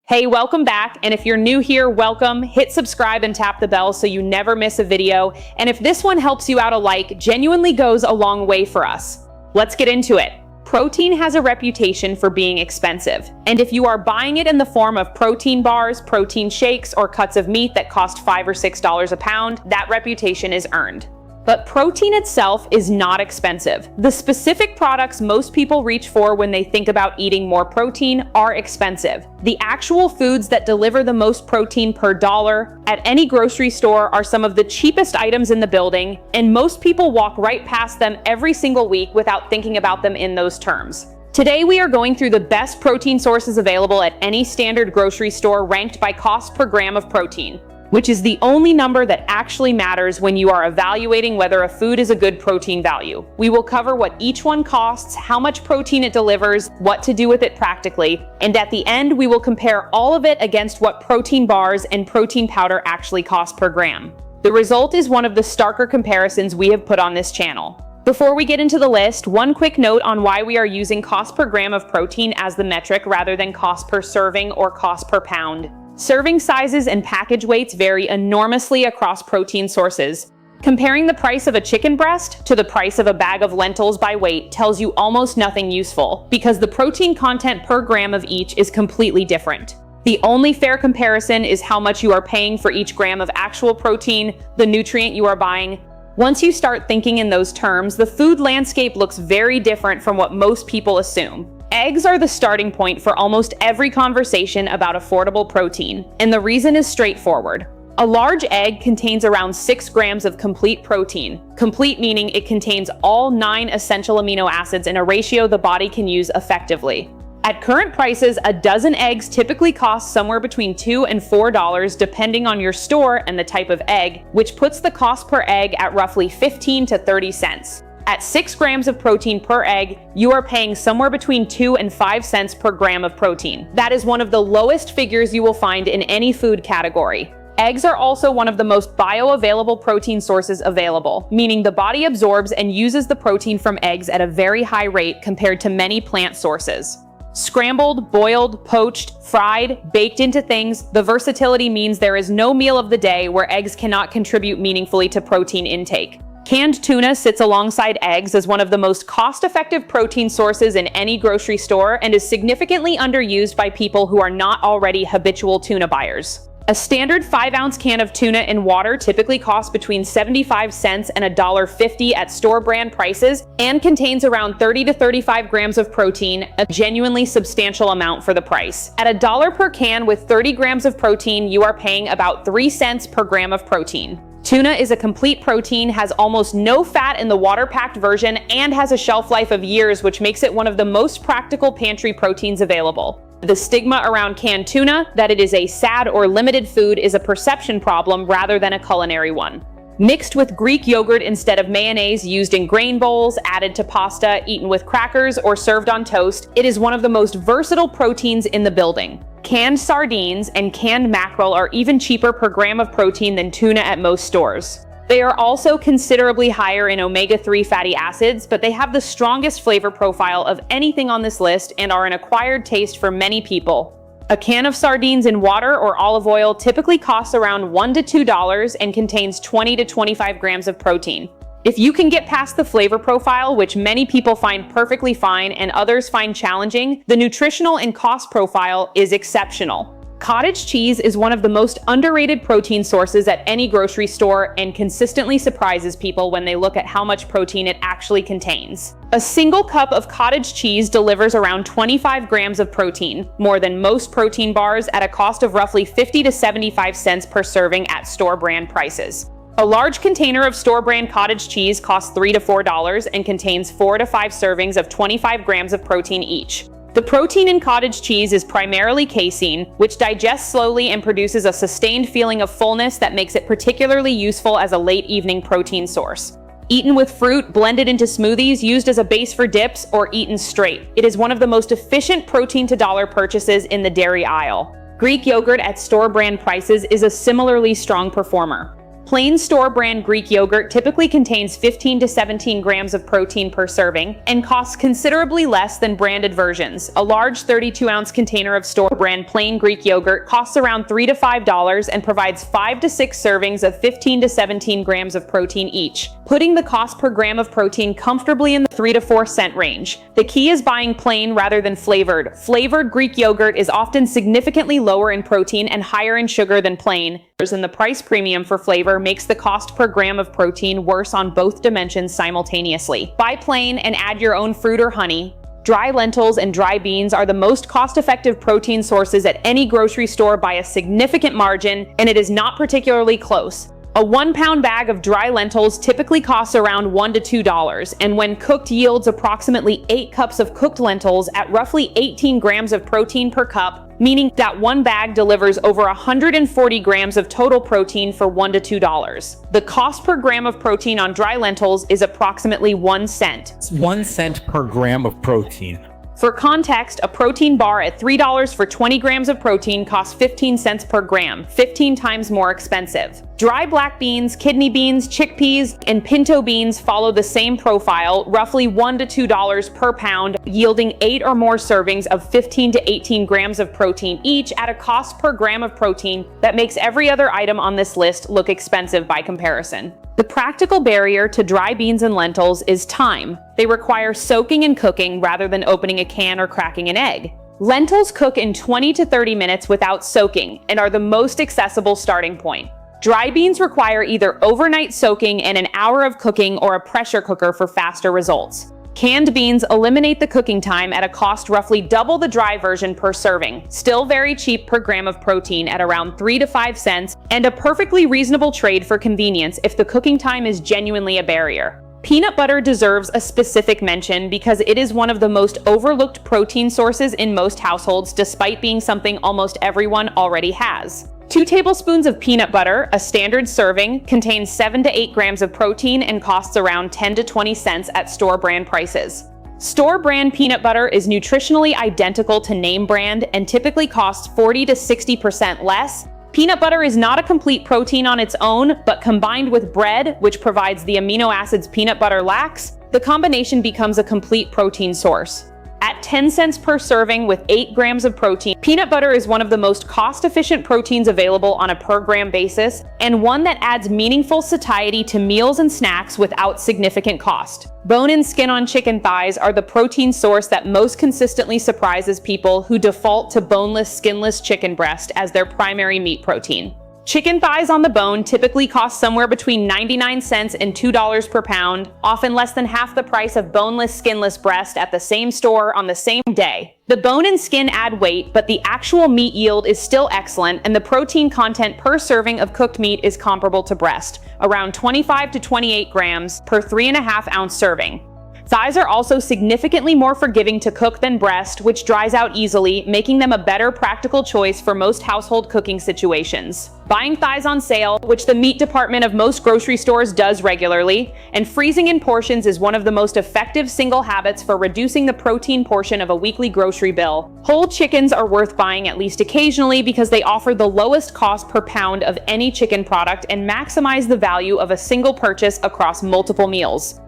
Hey, welcome back. And if you're new here, welcome. Hit subscribe and tap the bell so you never miss a video. And if this one helps you out, a like genuinely goes a long way for us. Let's get into it. Protein has a reputation for being expensive. And if you are buying it in the form of protein bars, protein shakes, or cuts of meat that cost $5 or $6 a pound, that reputation is earned. But protein itself is not expensive. The specific products most people reach for when they think about eating more protein are expensive. The actual foods that deliver the most protein per dollar at any grocery store are some of the cheapest items in the building, and most people walk right past them every single week without thinking about them in those terms. Today we are going through the best protein sources available at any standard grocery store ranked by cost per gram of protein, which is the only number that actually matters when you are evaluating whether a food is a good protein value. We will cover what each one costs, how much protein it delivers, what to do with it practically, and at the end we will compare all of it against what protein bars and protein powder actually cost per gram. The result is one of the starker comparisons we have put on this channel. Before we get into the list, one quick note on why we are using cost per gram of protein as the metric rather than cost per serving or cost per pound. Serving sizes and package weights vary enormously across protein sources. Comparing the price of a chicken breast to the price of a bag of lentils by weight tells you almost nothing useful, because the protein content per gram of each is completely different. The only fair comparison is how much you are paying for each gram of actual protein, the nutrient you are buying. Once you start thinking in those terms, the food landscape looks very different from what most people assume. Eggs are the starting point for almost every conversation about affordable protein, and the reason is straightforward. A large egg contains around 6 grams of complete protein. Complete meaning it contains all 9 essential amino acids in a ratio the body can use effectively. At current prices, a dozen eggs typically cost somewhere between $2 and $4 depending on your store and the type of egg, which puts the cost per egg at roughly 15 to 30 cents. At 6 grams of protein per egg, you are paying somewhere between 2 and 5 cents per gram of protein. That is one of the lowest figures you will find in any food category. Eggs are also one of the most bioavailable protein sources available, meaning the body absorbs and uses the protein from eggs at a very high rate compared to many plant sources. Scrambled, boiled, poached, fried, baked into things, the versatility means there is no meal of the day where eggs cannot contribute meaningfully to protein intake. Canned tuna sits alongside eggs as one of the most cost-effective protein sources in any grocery store and is significantly underused by people who are not already habitual tuna buyers. A standard 5-ounce can of tuna in water typically costs between 75 cents and $1.50 at store brand prices and contains around 30 to 35 grams of protein, a genuinely substantial amount for the price. At $1 per can with 30 grams of protein, you are paying about 3 cents per gram of protein. Tuna is a complete protein, has almost no fat in the water-packed version, and has a shelf life of years, which makes it one of the most practical pantry proteins available. The stigma around canned tuna, that it is a sad or limited food, is a perception problem rather than a culinary one. Mixed with Greek yogurt instead of mayonnaise, used in grain bowls, added to pasta, eaten with crackers, or served on toast, it is one of the most versatile proteins in the building. Canned sardines and canned mackerel are even cheaper per gram of protein than tuna at most stores. They are also considerably higher in omega-3 fatty acids, but they have the strongest flavor profile of anything on this list and are an acquired taste for many people. A can of sardines in water or olive oil typically costs around $1 to $2 and contains 20 to 25 grams of protein. If you can get past the flavor profile, which many people find perfectly fine and others find challenging, the nutritional and cost profile is exceptional. Cottage cheese is one of the most underrated protein sources at any grocery store and consistently surprises people when they look at how much protein it actually contains. A single cup of cottage cheese delivers around 25 grams of protein, more than most protein bars, at a cost of roughly 50 to 75 cents per serving at store brand prices. A large container of store-brand cottage cheese costs $3 to $4 and contains 4 to 5 servings of 25 grams of protein each. The protein in cottage cheese is primarily casein, which digests slowly and produces a sustained feeling of fullness that makes it particularly useful as a late-evening protein source. Eaten with fruit, blended into smoothies, used as a base for dips, or eaten straight, it is one of the most efficient protein-to-dollar purchases in the dairy aisle. Greek yogurt at store-brand prices is a similarly strong performer. Plain store-brand Greek yogurt typically contains 15 to 17 grams of protein per serving and costs considerably less than branded versions. A large 32-ounce container of store-brand plain Greek yogurt costs around $3 to $5 and provides 5 to 6 servings of 15 to 17 grams of protein each, putting the cost per gram of protein comfortably in the 3 to 4 cent range. The key is buying plain rather than flavored. Flavored Greek yogurt is often significantly lower in protein and higher in sugar than plain, and the price premium for flavor makes the cost per gram of protein worse on both dimensions simultaneously. Buy plain and add your own fruit or honey. Dry lentils and dry beans are the most cost-effective protein sources at any grocery store by a significant margin, and it is not particularly close. A 1-pound bag of dry lentils typically costs around $1 to $2, and when cooked yields approximately 8 cups of cooked lentils at roughly 18 grams of protein per cup, meaning that one bag delivers over 140 grams of total protein for $1 to $2. The cost per gram of protein on dry lentils is approximately 1 cent. It's 1 cent per gram of protein. For context, a protein bar at $3 for 20 grams of protein costs 15 cents per gram, 15 times more expensive. Dry black beans, kidney beans, chickpeas, and pinto beans follow the same profile, roughly $1 to $2 per pound, yielding 8 or more servings of 15 to 18 grams of protein each at a cost per gram of protein that makes every other item on this list look expensive by comparison. The practical barrier to dry beans and lentils is time. They require soaking and cooking rather than opening a can or cracking an egg. Lentils cook in 20 to 30 minutes without soaking and are the most accessible starting point. Dry beans require either overnight soaking and an hour of cooking or a pressure cooker for faster results. Canned beans eliminate the cooking time at a cost roughly double the dry version per serving, still very cheap per gram of protein at around 3 to 5 cents, and a perfectly reasonable trade for convenience if the cooking time is genuinely a barrier. Peanut butter deserves a specific mention because it is one of the most overlooked protein sources in most households, despite being something almost everyone already has. 2 tablespoons of peanut butter, a standard serving, contains 7 to 8 grams of protein and costs around 10 to 20 cents at store brand prices. Store brand peanut butter is nutritionally identical to name brand and typically costs 40 to 60% less. Peanut butter is not a complete protein on its own, but combined with bread, which provides the amino acids peanut butter lacks, the combination becomes a complete protein source. At 10 cents per serving with 8 grams of protein, peanut butter is one of the most cost-efficient proteins available on a per-gram basis, and one that adds meaningful satiety to meals and snacks without significant cost. Bone and skin on chicken thighs are the protein source that most consistently surprises people who default to boneless, skinless chicken breast as their primary meat protein. Chicken thighs on the bone typically cost somewhere between 99 cents and $2 per pound, often less than half the price of boneless, skinless breast at the same store on the same day. The bone and skin add weight, but the actual meat yield is still excellent, and the protein content per serving of cooked meat is comparable to breast, around 25 to 28 grams per 3.5-ounce serving. Thighs are also significantly more forgiving to cook than breast, which dries out easily, making them a better practical choice for most household cooking situations. Buying thighs on sale, which the meat department of most grocery stores does regularly, and freezing in portions is one of the most effective single habits for reducing the protein portion of a weekly grocery bill. Whole chickens are worth buying at least occasionally because they offer the lowest cost per pound of any chicken product and maximize the value of a single purchase across multiple meals.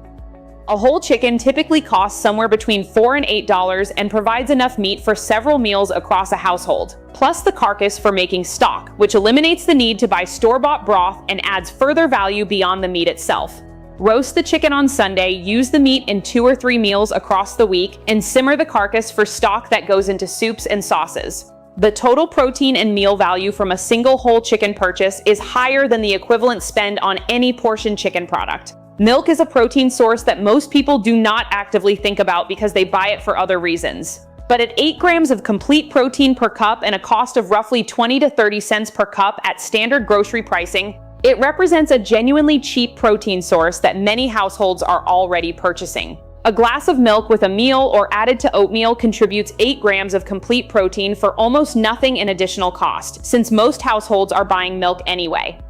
A whole chicken typically costs somewhere between $4 and $8 and provides enough meat for several meals across a household, plus the carcass for making stock, which eliminates the need to buy store-bought broth and adds further value beyond the meat itself. Roast the chicken on Sunday, use the meat in 2 or 3 meals across the week, and simmer the carcass for stock that goes into soups and sauces. The total protein and meal value from a single whole chicken purchase is higher than the equivalent spend on any portion chicken product. Milk is a protein source that most people do not actively think about because they buy it for other reasons. But at 8 grams of complete protein per cup and a cost of roughly 20 to 30 cents per cup at standard grocery pricing, it represents a genuinely cheap protein source that many households are already purchasing. A glass of milk with a meal or added to oatmeal contributes 8 grams of complete protein for almost nothing in additional cost, since most households are buying milk anyway.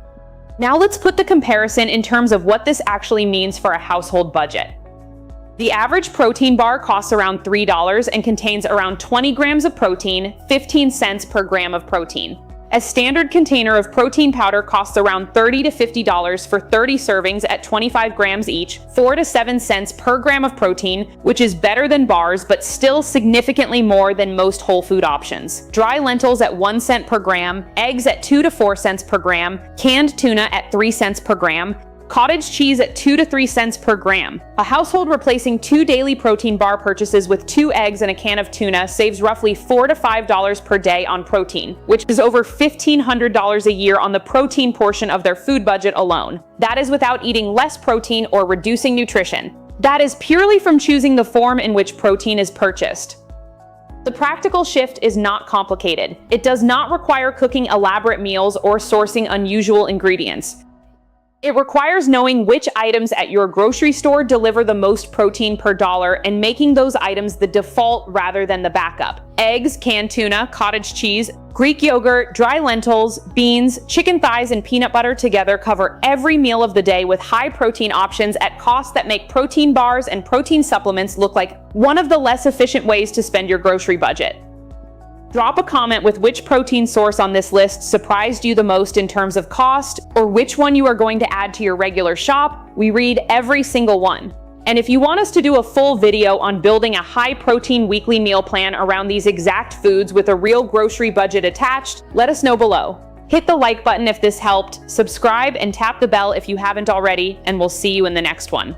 Now let's put the comparison in terms of what this actually means for a household budget. The average protein bar costs around $3 and contains around 20 grams of protein, 15 cents per gram of protein. A standard container of protein powder costs around $30 to $50 for 30 servings at 25 grams each, 4 to 7 cents per gram of protein, which is better than bars but still significantly more than most whole food options. Dry lentils at 1 cent per gram, eggs at 2 to 4 cents per gram, canned tuna at 3 cents per gram, cottage cheese at 2 to 3 cents per gram. A household replacing 2 daily protein bar purchases with 2 eggs and a can of tuna saves roughly $4 to $5 per day on protein, which is over $1,500 a year on the protein portion of their food budget alone. That is without eating less protein or reducing nutrition. That is purely from choosing the form in which protein is purchased. The practical shift is not complicated. It does not require cooking elaborate meals or sourcing unusual ingredients. It requires knowing which items at your grocery store deliver the most protein per dollar and making those items the default rather than the backup. Eggs, canned tuna, cottage cheese, Greek yogurt, dry lentils, beans, chicken thighs, and peanut butter together cover every meal of the day with high protein options at costs that make protein bars and protein supplements look like one of the less efficient ways to spend your grocery budget. Drop a comment with which protein source on this list surprised you the most in terms of cost, or which one you are going to add to your regular shop. We read every single one. And if you want us to do a full video on building a high-protein weekly meal plan around these exact foods with a real grocery budget attached, let us know below. Hit the like button if this helped, subscribe and tap the bell if you haven't already, and we'll see you in the next one.